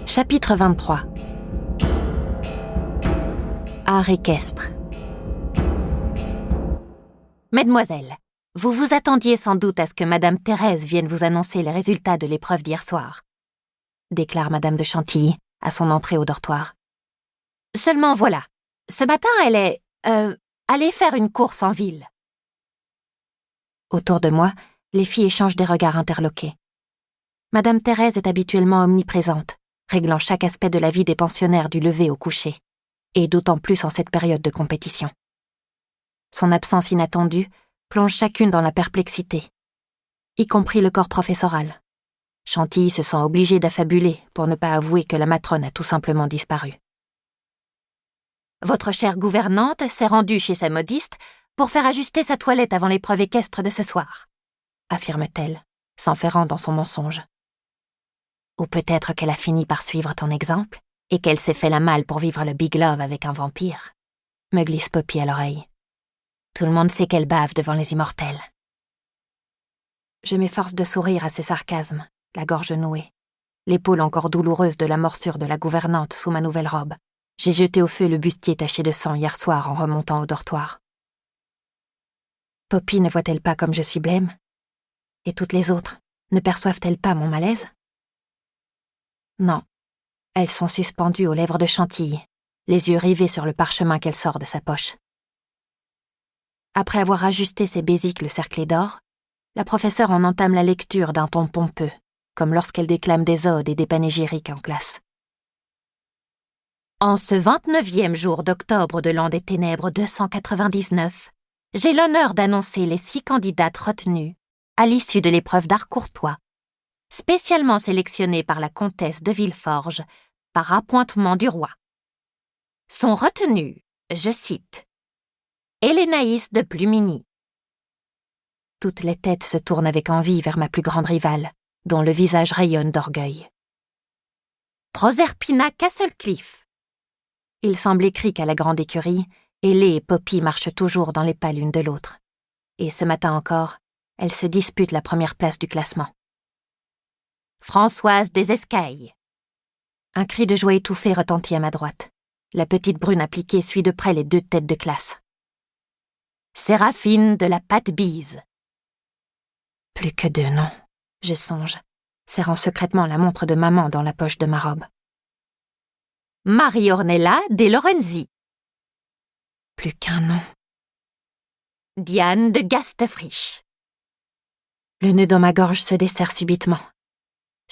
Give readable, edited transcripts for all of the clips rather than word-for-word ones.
Chapitre 23. Art équestre. Mesdemoiselles, vous vous attendiez sans doute à ce que Madame Thérèse vienne vous annoncer les résultats de l'épreuve d'hier soir, déclare Madame de Chantilly à son entrée au dortoir. Seulement voilà, ce matin elle est, allée faire une course en ville. Autour de moi, les filles échangent des regards interloqués. Madame Thérèse est habituellement omniprésente, réglant chaque aspect de la vie des pensionnaires du lever au coucher, et d'autant plus en cette période de compétition. Son absence inattendue plonge chacune dans la perplexité, y compris le corps professoral. Chantilly se sent obligée d'affabuler pour ne pas avouer que la matrone a tout simplement disparu. Votre chère gouvernante s'est rendue chez sa modiste pour faire ajuster sa toilette avant l'épreuve équestre de ce soir, affirme-t-elle, s'enferrant dans son mensonge. Ou peut-être qu'elle a fini par suivre ton exemple et qu'elle s'est fait la malle pour vivre le big love avec un vampire, me glisse Poppy à l'oreille. Tout le monde sait qu'elle bave devant les immortels. Je m'efforce de sourire à ces sarcasmes, la gorge nouée, l'épaule encore douloureuse de la morsure de la gouvernante sous ma nouvelle robe. J'ai jeté au feu le bustier taché de sang hier soir en remontant au dortoir. Poppy ne voit-elle pas comme je suis blême? Et toutes les autres, ne perçoivent-elles pas mon malaise? Non, elles sont suspendues aux lèvres de Chantilly, les yeux rivés sur le parchemin qu'elle sort de sa poche. Après avoir ajusté ses besicles cerclés d'or, la professeure en entame la lecture d'un ton pompeux, comme lorsqu'elle déclame des odes et des panégyriques en classe. En ce 29e jour d'octobre de l'an des ténèbres 299, j'ai l'honneur d'annoncer les 6 candidates retenues à l'issue de l'épreuve d'art courtois, spécialement sélectionnées par la comtesse de Villeforge par appointement du roi. Sont retenues, je cite, Hélénaïs de Plumini. Toutes les têtes se tournent avec envie vers ma plus grande rivale, dont le visage rayonne d'orgueil. Proserpina Castlecliff. Il semble écrit qu'à la grande écurie, Hélé et Poppy marchent toujours dans les pas l'une de l'autre. Et ce matin encore, elles se disputent la première place du classement. Françoise des Escailles. Un cri de joie étouffé retentit à ma droite. La petite brune appliquée suit de près les 2 têtes de classe. Séraphine de la Patte-Bise. Plus que 2 noms, je songe, serrant secrètement la montre de maman dans la poche de ma robe. Marie-Ornella de Lorenzi. Plus qu'un nom. Diane de Gastefriche. Le nœud dans ma gorge se desserre subitement.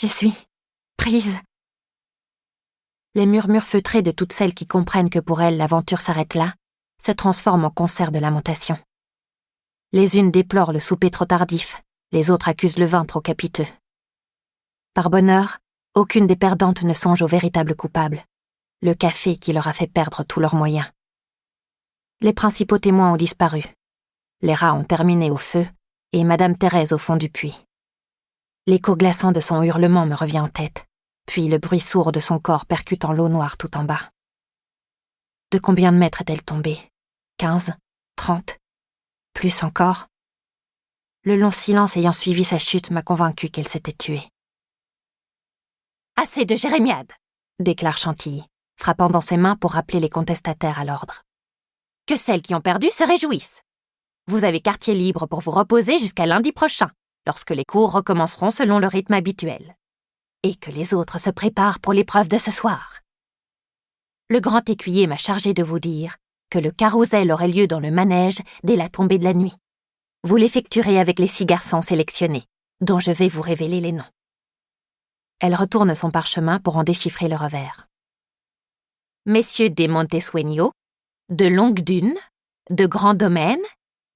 Je suis prise. Les murmures feutrés de toutes celles qui comprennent que pour elles l'aventure s'arrête là se transforment en concert de lamentation. Les unes déplorent le souper trop tardif, les autres accusent le vin trop capiteux. Par bonheur, aucune des perdantes ne songe au véritable coupable, le café qui leur a fait perdre tous leurs moyens. Les principaux témoins ont disparu. Les rats ont terminé au feu et Madame Thérèse au fond du puits. L'écho glaçant de son hurlement me revient en tête, puis le bruit sourd de son corps percutant l'eau noire tout en bas. De combien de mètres est-elle tombée? 15? 30? Plus encore? Le long silence ayant suivi sa chute m'a convaincu qu'elle s'était tuée. « Assez de jérémiades !» déclare Chantilly, frappant dans ses mains pour rappeler les contestataires à l'ordre. « Que celles qui ont perdu se réjouissent. Vous avez quartier libre pour vous reposer jusqu'à lundi prochain, lorsque les cours recommenceront selon le rythme habituel. Et que les autres se préparent pour l'épreuve de ce soir. Le grand écuyer m'a chargé de vous dire que le carrousel aurait lieu dans le manège dès la tombée de la nuit. Vous l'effectuerez avec les 6 garçons sélectionnés, dont je vais vous révéler les noms. » Elle retourne son parchemin pour en déchiffrer le revers. Messieurs des Montesueño, de Longue-Dune, de Grand Domaine,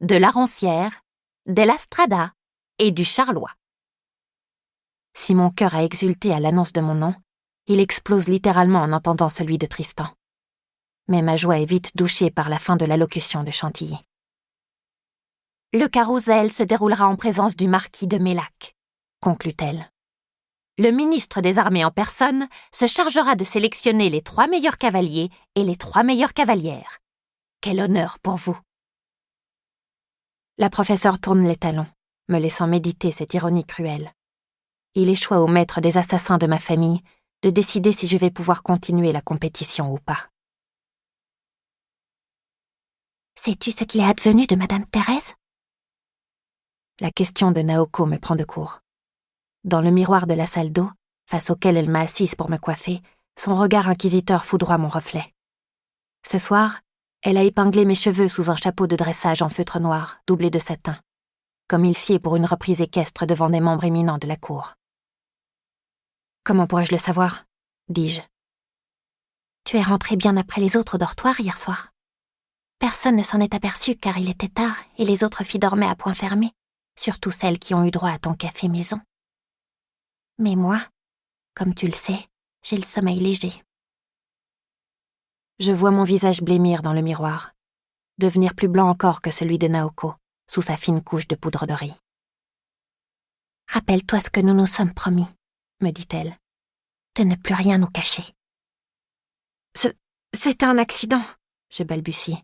de la Roncière, de la Strada et du Charlois. Si mon cœur a exulté à l'annonce de mon nom, il explose littéralement en entendant celui de Tristan. Mais ma joie est vite douchée par la fin de l'allocution de Chantilly. Le carrousel se déroulera en présence du marquis de Mélac, conclut-elle. Le ministre des Armées en personne se chargera de sélectionner les 3 meilleurs cavaliers et les 3 meilleures cavalières. Quel honneur pour vous! La professeure tourne les talons, me laissant méditer cette ironie cruelle. Il échoit au maître des assassins de ma famille de décider si je vais pouvoir continuer la compétition ou pas. Sais-tu ce qu'il est advenu de Madame Thérèse? La question de Naoko me prend de court. Dans le miroir de la salle d'eau, face auquel elle m'a assise pour me coiffer, son regard inquisiteur foudroie mon reflet. Ce soir, elle a épinglé mes cheveux sous un chapeau de dressage en feutre noir, doublé de satin, comme il sied pour une reprise équestre devant des membres éminents de la cour. « Comment pourrais-je le savoir ?» dis-je. « Tu es rentré bien après les autres au dortoir hier soir. Personne ne s'en est aperçu car il était tard et les autres filles dormaient à point fermé, surtout celles qui ont eu droit à ton café maison. Mais moi, comme tu le sais, j'ai le sommeil léger. » Je vois mon visage blêmir dans le miroir, devenir plus blanc encore que celui de Naoko, sous sa fine couche de poudre de riz. « Rappelle-toi ce que nous nous sommes promis, » me dit-elle, « de ne plus rien nous cacher. » C'est un accident, je balbutie.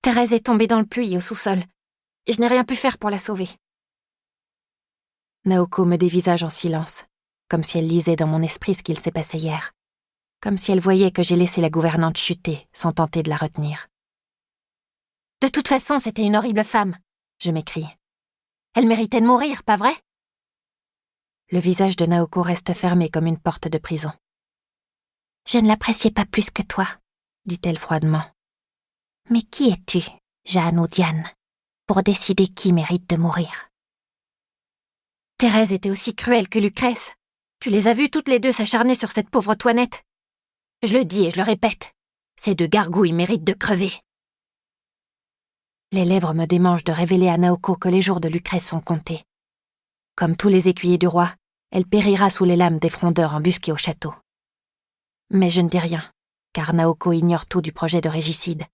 Thérèse est tombée dans le puits au sous-sol, et je n'ai rien pu faire pour la sauver. Naoko me dévisage en silence, comme si elle lisait dans mon esprit ce qu'il s'est passé hier, comme si elle voyait que j'ai laissé la gouvernante chuter sans tenter de la retenir. « De toute façon, c'était une horrible femme, » je m'écrie. « Elle méritait de mourir, pas vrai ?» Le visage de Naoko reste fermé comme une porte de prison. « Je ne l'appréciais pas plus que toi, » dit-elle froidement. « Mais qui es-tu, Jeanne ou Diane, pour décider qui mérite de mourir ?» Thérèse était aussi cruelle que Lucrèce. Tu les as vues toutes les deux s'acharner sur cette pauvre Toinette. Je le dis et je le répète, ces 2 gargouilles méritent de crever. Les lèvres me démangent de révéler à Naoko que les jours de Lucrèce sont comptés. Comme tous les écuyers du roi, elle périra sous les lames des frondeurs embusqués au château. Mais je ne dis rien, car Naoko ignore tout du projet de régicide.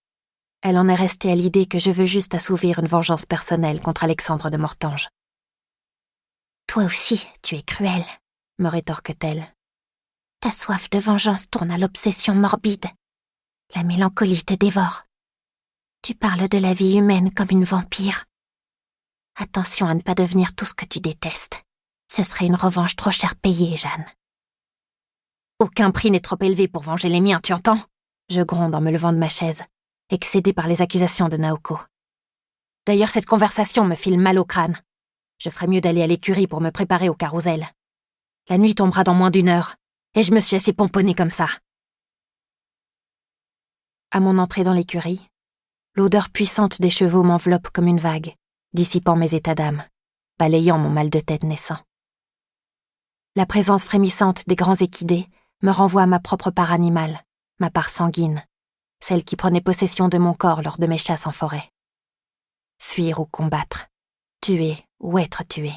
Elle en est restée à l'idée que je veux juste assouvir une vengeance personnelle contre Alexandre de Mortange. « Toi aussi, tu es cruelle, » me rétorque-t-elle. « Ta soif de vengeance tourne à l'obsession morbide. La mélancolie te dévore. Tu parles de la vie humaine comme une vampire. Attention à ne pas devenir tout ce que tu détestes. Ce serait une revanche trop cher payée, Jeanne. » « Aucun prix n'est trop élevé pour venger les miens, tu entends ?» Je gronde en me levant de ma chaise, excédée par les accusations de Naoko. D'ailleurs, cette conversation me file mal au crâne. Je ferais mieux d'aller à l'écurie pour me préparer au carrousel. La nuit tombera dans moins d'1 heure, et je me suis assez pomponnée comme ça. À mon entrée dans l'écurie, l'odeur puissante des chevaux m'enveloppe comme une vague, dissipant mes états d'âme, balayant mon mal de tête naissant. La présence frémissante des grands équidés me renvoie à ma propre part animale, ma part sanguine, celle qui prenait possession de mon corps lors de mes chasses en forêt. Fuir ou combattre, tuer ou être tué.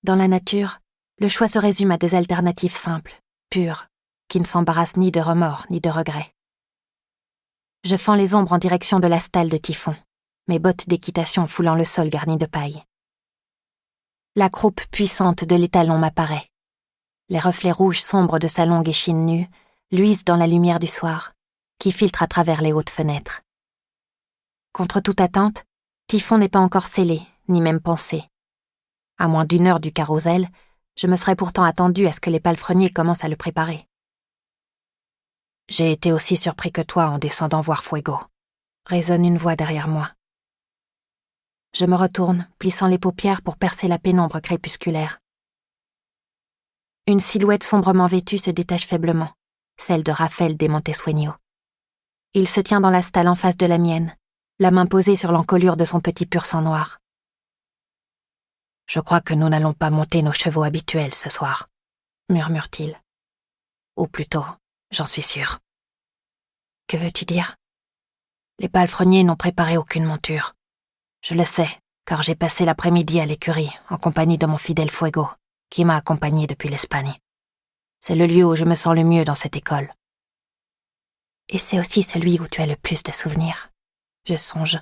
Dans la nature, le choix se résume à des alternatives simples, pures, qui ne s'embarrassent ni de remords ni de regrets. Je fends les ombres en direction de la stalle de Typhon, mes bottes d'équitation foulant le sol garni de paille. La croupe puissante de l'étalon m'apparaît. Les reflets rouges sombres de sa longue échine nue luisent dans la lumière du soir, qui filtre à travers les hautes fenêtres. Contre toute attente, Typhon n'est pas encore scellé, ni même pensé. À moins d'1 heure du carrousel, je me serais pourtant attendue à ce que les palefreniers commencent à le préparer. « J'ai été aussi surpris que toi en descendant voir Fuego », résonne une voix derrière moi. Je me retourne, plissant les paupières pour percer la pénombre crépusculaire. Une silhouette sombrement vêtue se détache faiblement, celle de Raphaël de Montesueño. Il se tient dans la stalle en face de la mienne, la main posée sur l'encolure de son petit pur-sang noir. « Je crois que nous n'allons pas monter nos chevaux habituels ce soir, » murmure-t-il. « Ou plutôt, j'en suis sûr. »« Que veux-tu dire ? » ?»« Les palefreniers n'ont préparé aucune monture. Je le sais, car j'ai passé l'après-midi à l'écurie, en compagnie de mon fidèle Fuego, qui m'a accompagné depuis l'Espagne. C'est le lieu où je me sens le mieux dans cette école. Et c'est aussi celui où tu as le plus de souvenirs. Je songe,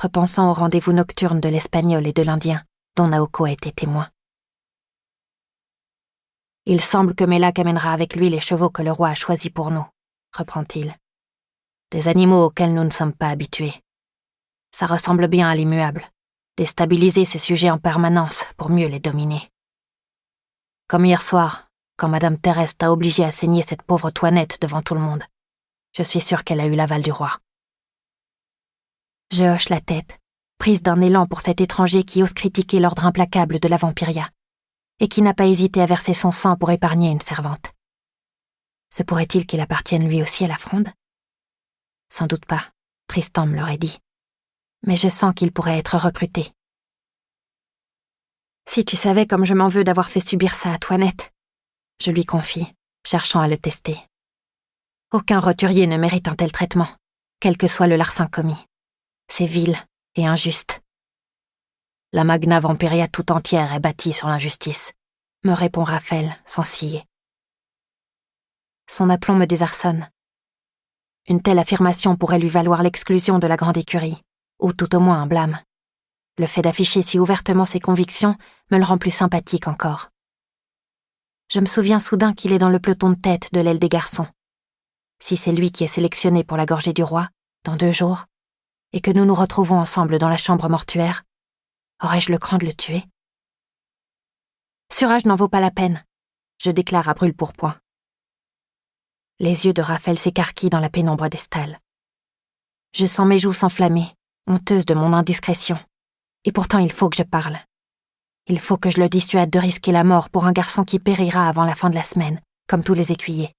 repensant aux rendez-vous nocturnes de l'Espagnol et de l'Indien, dont Naoko a été témoin. Il semble que Melak amènera avec lui les chevaux que le roi a choisis pour nous, reprend-il. Des animaux auxquels nous ne sommes pas habitués. Ça ressemble bien à l'immuable, déstabiliser ses sujets en permanence pour mieux les dominer. Comme hier soir, quand Madame Thérèse t'a obligé à saigner cette pauvre Toinette devant tout le monde. Je suis sûre qu'elle a eu l'aval du roi. Je hoche la tête, prise d'un élan pour cet étranger qui ose critiquer l'ordre implacable de la vampiria, et qui n'a pas hésité à verser son sang pour épargner une servante. Se pourrait-il qu'il appartienne lui aussi à la fronde? Sans doute pas, Tristan me l'aurait dit. Mais je sens qu'il pourrait être recruté. Si tu savais comme je m'en veux d'avoir fait subir ça à Toinette, je lui confie, cherchant à le tester. Aucun roturier ne mérite un tel traitement, quel que soit le larcin commis. C'est vil et injuste. La Magna Vampiria tout entière est bâtie sur l'injustice, me répond Raphaël sans ciller. Son aplomb me désarçonne. Une telle affirmation pourrait lui valoir l'exclusion de la grande écurie, ou tout au moins un blâme. Le fait d'afficher si ouvertement ses convictions me le rend plus sympathique encore. Je me souviens soudain qu'il est dans le peloton de tête de l'aile des garçons. Si c'est lui qui est sélectionné pour la gorgée du roi, dans 2 jours, et que nous nous retrouvons ensemble dans la chambre mortuaire, aurais-je le cran de le tuer? Surage n'en vaut pas la peine, je déclare à brûle-pourpoint. Les yeux de Raphaël s'écarquillent dans la pénombre des stalles. Je sens mes joues s'enflammer, honteuse de mon indiscrétion. Et pourtant il faut que je parle. Il faut que je le dissuade de risquer la mort pour un garçon qui périra avant la fin de la semaine, comme tous les écuyers.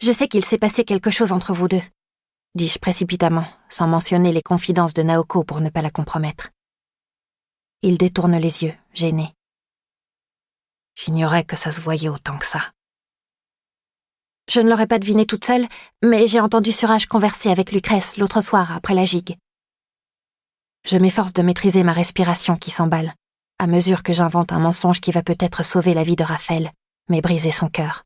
Je sais qu'il s'est passé quelque chose entre vous deux, dis-je précipitamment, sans mentionner les confidences de Naoko pour ne pas la compromettre. Il détourne les yeux, gêné. J'ignorais que ça se voyait autant que ça. Je ne l'aurais pas deviné toute seule, mais j'ai entendu Surage converser avec Lucrèce l'autre soir après la gigue. Je m'efforce de maîtriser ma respiration qui s'emballe, à mesure que j'invente un mensonge qui va peut-être sauver la vie de Raphaël, mais briser son cœur.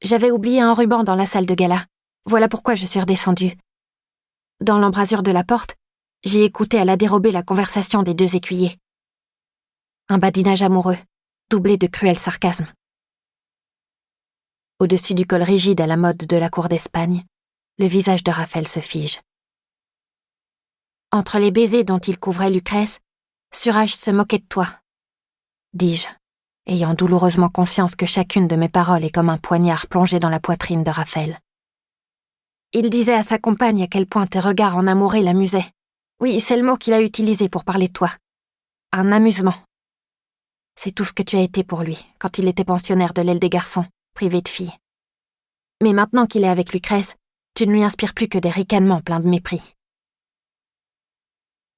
J'avais oublié un ruban dans la salle de gala. Voilà pourquoi je suis redescendue. Dans l'embrasure de la porte, j'ai écouté à la dérobée la conversation des 2 écuyers. Un badinage amoureux, doublé de cruel sarcasme. Au-dessus du col rigide à la mode de la cour d'Espagne, le visage de Raphaël se fige. Entre les baisers dont il couvrait Lucrèce, Surage se moquait de toi, dis-je, ayant douloureusement conscience que chacune de mes paroles est comme un poignard plongé dans la poitrine de Raphaël. Il disait à sa compagne à quel point tes regards en amoureux l'amusaient. Oui, c'est le mot qu'il a utilisé pour parler de toi. Un amusement. C'est tout ce que tu as été pour lui, quand il était pensionnaire de l'aile des garçons, privé de filles. Mais maintenant qu'il est avec Lucrèce, tu ne lui inspires plus que des ricanements pleins de mépris.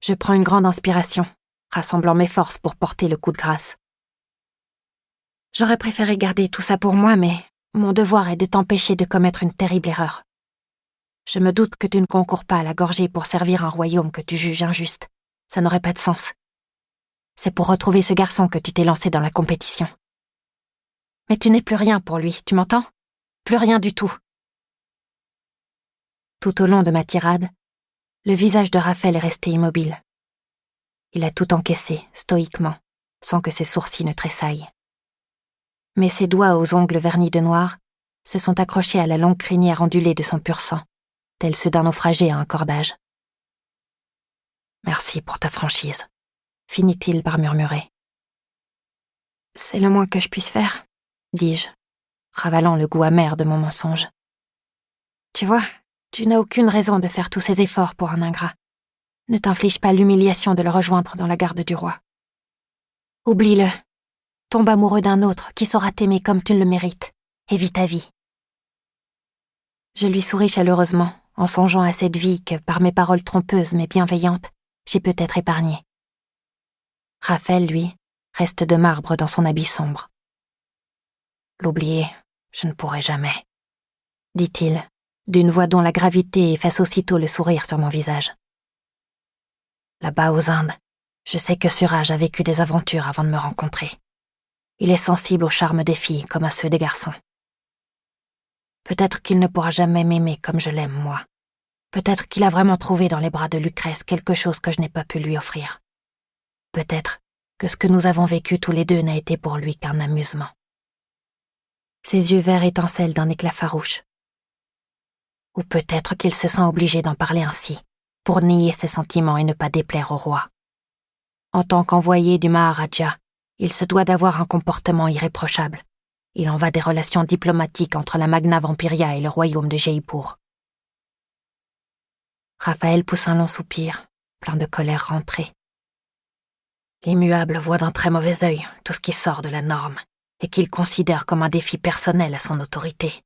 Je prends une grande inspiration, rassemblant mes forces pour porter le coup de grâce. J'aurais préféré garder tout ça pour moi, mais mon devoir est de t'empêcher de commettre une terrible erreur. Je me doute que tu ne concours pas à la gorgée pour servir un royaume que tu juges injuste. Ça n'aurait pas de sens. C'est pour retrouver ce garçon que tu t'es lancé dans la compétition. Mais tu n'es plus rien pour lui, tu m'entends? Plus rien du tout. Tout au long de ma tirade, le visage de Raphaël est resté immobile. Il a tout encaissé, stoïquement, sans que ses sourcils ne tressaillent. Mais ses doigts aux ongles vernis de noir se sont accrochés à la longue crinière ondulée de son pur sang, tels ceux d'un naufragé à un cordage. « Merci pour ta franchise », finit-il par murmurer. « C'est le moins que je puisse faire, » dis-je, ravalant le goût amer de mon mensonge. « Tu vois, tu n'as aucune raison de faire tous ces efforts pour un ingrat. Ne t'inflige pas l'humiliation de le rejoindre dans la garde du roi. Oublie-le. Tombe amoureux d'un autre qui saura t'aimer comme tu le mérites, et vis ta vie. » Je lui souris chaleureusement, en songeant à cette vie que, par mes paroles trompeuses mais bienveillantes, j'ai peut-être épargnée. Raphaël, lui, reste de marbre dans son habit sombre. « L'oublier, je ne pourrai jamais, » dit-il, d'une voix dont la gravité efface aussitôt le sourire sur mon visage. Là-bas aux Indes, je sais que Surage a vécu des aventures avant de me rencontrer. Il est sensible au charme des filles comme à ceux des garçons. Peut-être qu'il ne pourra jamais m'aimer comme je l'aime, moi. Peut-être qu'il a vraiment trouvé dans les bras de Lucrèce quelque chose que je n'ai pas pu lui offrir. Peut-être que ce que nous avons vécu tous les deux n'a été pour lui qu'un amusement. Ses yeux verts étincellent d'un éclat farouche. Ou peut-être qu'il se sent obligé d'en parler ainsi, pour nier ses sentiments et ne pas déplaire au roi. En tant qu'envoyé du Maharaja, il se doit d'avoir un comportement irréprochable. Il en va des relations diplomatiques entre la Magna Vampiria et le royaume de Jaipur. Raphaël pousse un long soupir, plein de colère rentrée. L'immuable voit d'un très mauvais œil tout ce qui sort de la norme et qu'il considère comme un défi personnel à son autorité.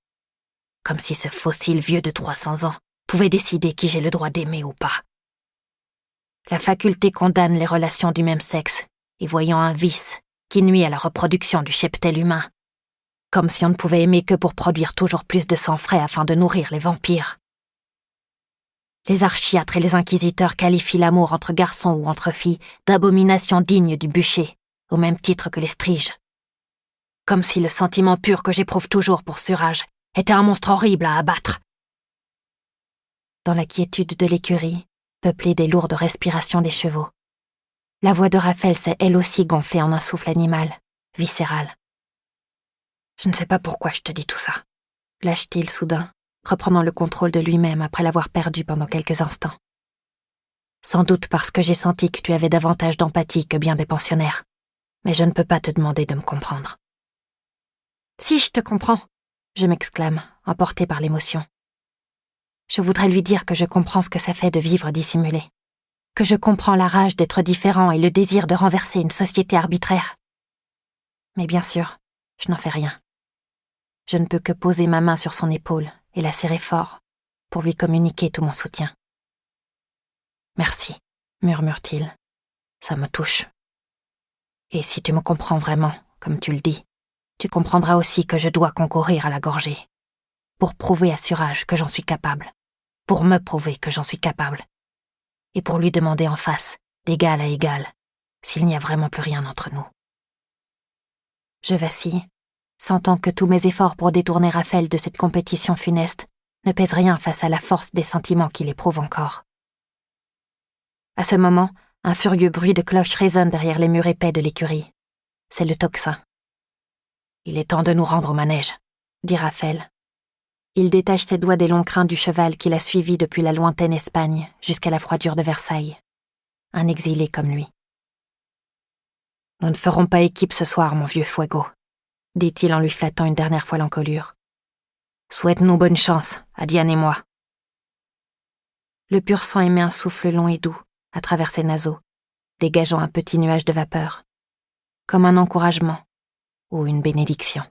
Comme si ce fossile vieux de 300 ans pouvait décider qui j'ai le droit d'aimer ou pas. La faculté condamne les relations du même sexe, y voyant un vice qui nuit à la reproduction du cheptel humain. Comme si on ne pouvait aimer que pour produire toujours plus de sang frais afin de nourrir les vampires. Les archiâtres et les inquisiteurs qualifient l'amour entre garçons ou entre filles d'abomination digne du bûcher, au même titre que les striges. Comme si le sentiment pur que j'éprouve toujours pour Suraj était un monstre horrible à abattre. Dans la quiétude de l'écurie, peuplée des lourdes respirations des chevaux, la voix de Raphaël s'est elle aussi gonflée en un souffle animal, viscéral. Je ne sais pas pourquoi je te dis tout ça, lâche-t-il soudain, reprenant le contrôle de lui-même après l'avoir perdu pendant quelques instants. Sans doute parce que j'ai senti que tu avais davantage d'empathie que bien des pensionnaires, mais je ne peux pas te demander de me comprendre. Si je te comprends, je m'exclame, emportée par l'émotion. Je voudrais lui dire que je comprends ce que ça fait de vivre dissimulé, que je comprends la rage d'être différent et le désir de renverser une société arbitraire. Mais bien sûr, je n'en fais rien. Je ne peux que poser ma main sur son épaule et la serrer fort pour lui communiquer tout mon soutien. Merci, murmure-t-il. Ça me touche. Et si tu me comprends vraiment, comme tu le dis, tu comprendras aussi que je dois concourir à la gorgée. Pour prouver à Suraj que j'en suis capable. Pour me prouver que j'en suis capable. Et pour lui demander en face, d'égal à égal, s'il n'y a vraiment plus rien entre nous. Je vacille, sentant que tous mes efforts pour détourner Raphaël de cette compétition funeste ne pèsent rien face à la force des sentiments qu'il éprouve encore. À ce moment, un furieux bruit de cloche résonne derrière les murs épais de l'écurie. C'est le tocsin. « Il est temps de nous rendre au manège », dit Raphaël. Il détache ses doigts des longs crins du cheval qu'il a suivi depuis la lointaine Espagne jusqu'à la froidure de Versailles. Un exilé comme lui. « Nous ne ferons pas équipe ce soir, mon vieux Fuego », dit-il en lui flattant une dernière fois l'encolure. « Souhaite-nous bonne chance, à Diane et moi. » Le pur sang émet un souffle long et doux à travers ses naseaux, dégageant un petit nuage de vapeur, comme un encouragement ou une bénédiction.